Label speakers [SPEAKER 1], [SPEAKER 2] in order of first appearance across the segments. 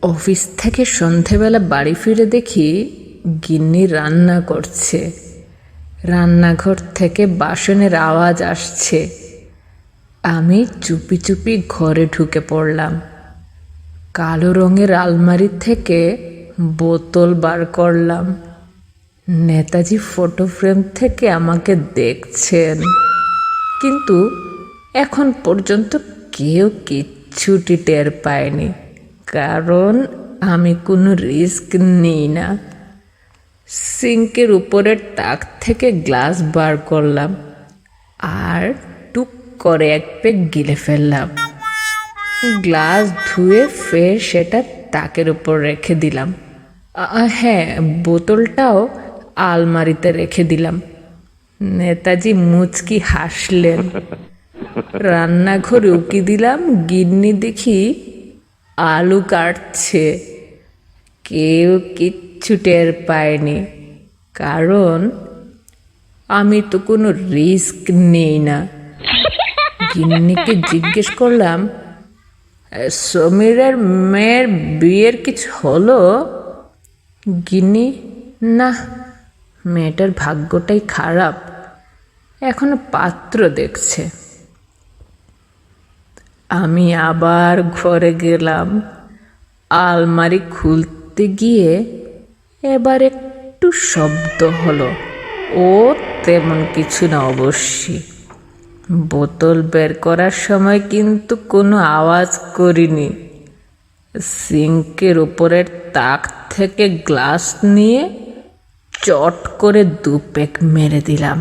[SPEAKER 1] Office থেকে সন্ধেবেলা বাড়ি ফিরে দেখি গিন্নি রান্না করছে। রান্নাঘর থেকে বাসনের আওয়াজ আসছে। আমি চুপি চুপি ঘরে ঢুকে পড়লাম। কালো রঙের আলমারি থেকে বোতল বার করলাম। নেতাজি ফটো ফ্রেম থেকে আমাকে দেখছেন, কিন্তু এখন পর্যন্ত কেউ কিচ্ছুটি টের পায়নি, কারণ আমি কোনো রিস্ক নিই না। সিঙ্কের উপরের তাক থেকে গ্লাস বার করলাম আর টুক করে এক পেগ গিলে ফেললাম। গ্লাস ধুয়ে ফের সেটা তাকের উপর রেখে দিলাম। হ্যাঁ, বোতলটাও আলমারিতে রেখে দিলাম। নেতাজি মুচকি হাসলেন। রান্নাঘরে উকি দিলাম, গিন্নি দেখি আলু কাটছে। কেউ কিচ্ছু টের পায়নি, কারণ আমি তো কোনো রিস্ক নেই না। গিন্নিকে জিজ্ঞেস করলাম, সমীরের মেয়ের বিয়ের কিছু হলো? গিন্নি, না, মেয়েটার ভাগ্যটাই খারাপ, এখনো পাত্র দেখছে। আমি আবার ঘরে গেলাম। আলমারি খুলতে গিয়ে এবার একটু শব্দ হলো। ও তেমন কিছু না অবশ্যই। বোতল বের করার সময় কিন্তু কোনো আওয়াজ করিনি। সিঙ্কের উপরের তাক থেকে গ্লাস নিয়ে চট করে 2 পেগ মেরে দিলাম।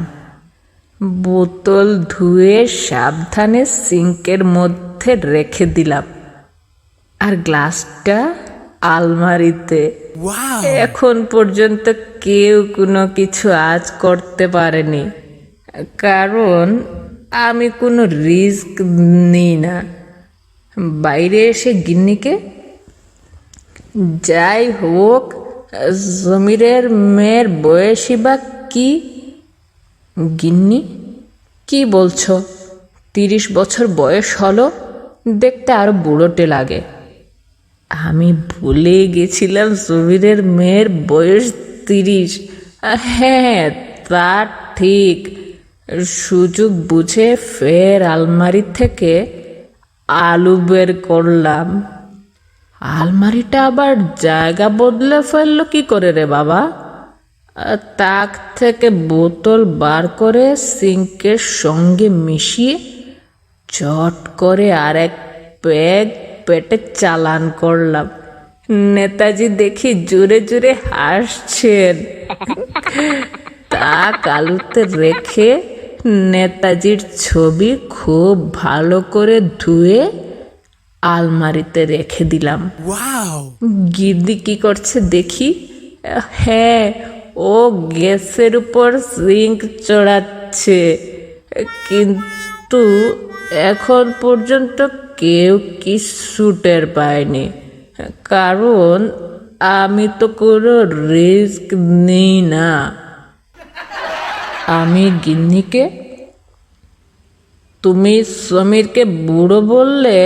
[SPEAKER 1] বোতল ধুয়ে সাবধানে সিঙ্কের মধ্যে রেখে দিলাম, আর গ্লাসটা আলমারিতে। এখন পর্যন্ত কেউ কোনো কিছু আজ করতে পারেনি, কারণ আমি কোনো রিস্ক নিই না। বাইরে এসে গিন্নিকে, যাই হোক, সমীরের মেয়ের বয়সী বা কি? গিন্নি, কি বলছো? 30 বছর বয়স হলো, দেখতে আরো বুড়োটে লাগে। আমি ভুলে গেছিলাম সমীরের মেয়ের বয়স 30। হ্যাঁ, তা ঠিক। সুযোগ বুঝে ফের আলমারি থেকে আলু বের করলাম। আলমারিটা আবার জায়গা বদলে ফেললো কি করে রে বাবা? তাক থেকে বোতল বার করে সিঙ্কের সঙ্গে মিশিয়ে চট করে আর 1 পেগ পেটে চালান করলাম। নেতাজি দেখি জোরে জোরে হাসছেন। তাক আলুতে রেখে নেতাজির ছবি খুব ভালো করে ধুয়ে আলমারিতে রেখে দিলাম। গিন্নি কি করছে দেখি। হ্যাঁ, ও গ্যাসের উপর সিঙ্ক চড়াচ্ছে, কিন্তু এখন পর্যন্ত কেউ কিছু টের পায়নি, কারণ আমি তো কোনো রিস্ক নিই না। আমি গিন্নিকে, তুমি সমীরকে বুড়ো বললে?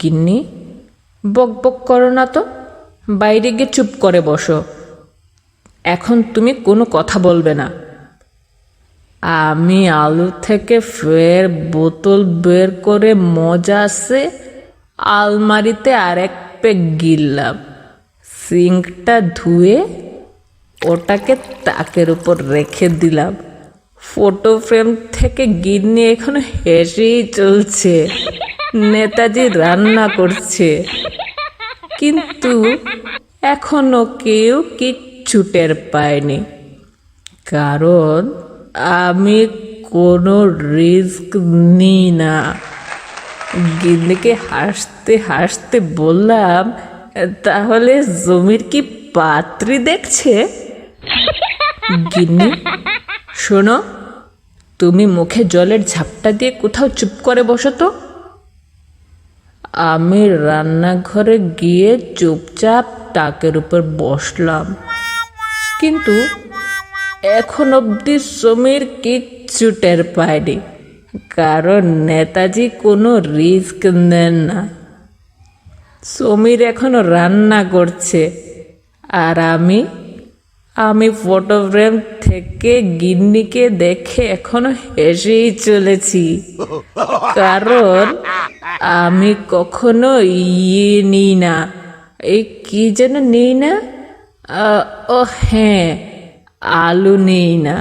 [SPEAKER 1] গিন্নি, বক বক করো না তো, বাইরে গিয়ে চুপ করে বসো। এখন তুমি কোনো কথা বলবে না। আমি আলু থেকে ফের বোতল বের করে মজাসে আলমারিতে আর 1 পেগ গিললাম। সিঙ্কটা ধুয়ে ওটাকে তাকের উপর রেখে দিলাম। ফটো ফ্রেম থেকে গিন্নি এখনো হেসেই চলছে। নেতাজি রান্না করছে, কিন্তু এখনো কেউ কিচ্ছু টের পায়নি, কারণ আমি কোনো রিস্ক নিই না। গিন্নিকে হাসতে হাসতে বললাম, তাহলে জমির কি পাত্রী দেখছে? গিন্নি, শোনো, তুমি মুখে জলের ঝাপটা দিয়ে কোথাও চুপ করে বসো তো। আমি রান্নাঘরে গিয়ে চুপচাপ তাকের উপর বসলাম, কিন্তু এখন অবধি সমীর কিচ্ছু টের পায়নি, কারণ নেতাজি কোনো রিস্ক নেন না। সমীর এখনো রান্না করছে আর আমি ফটো ফ্রেম থেকে গিন্নিকে দেখে এখনো হেসেই চলেছি, কারণ আমি কখনো নিই না, এই কি যেন নিই না, ও হ্যাঁ, আলু নেই না।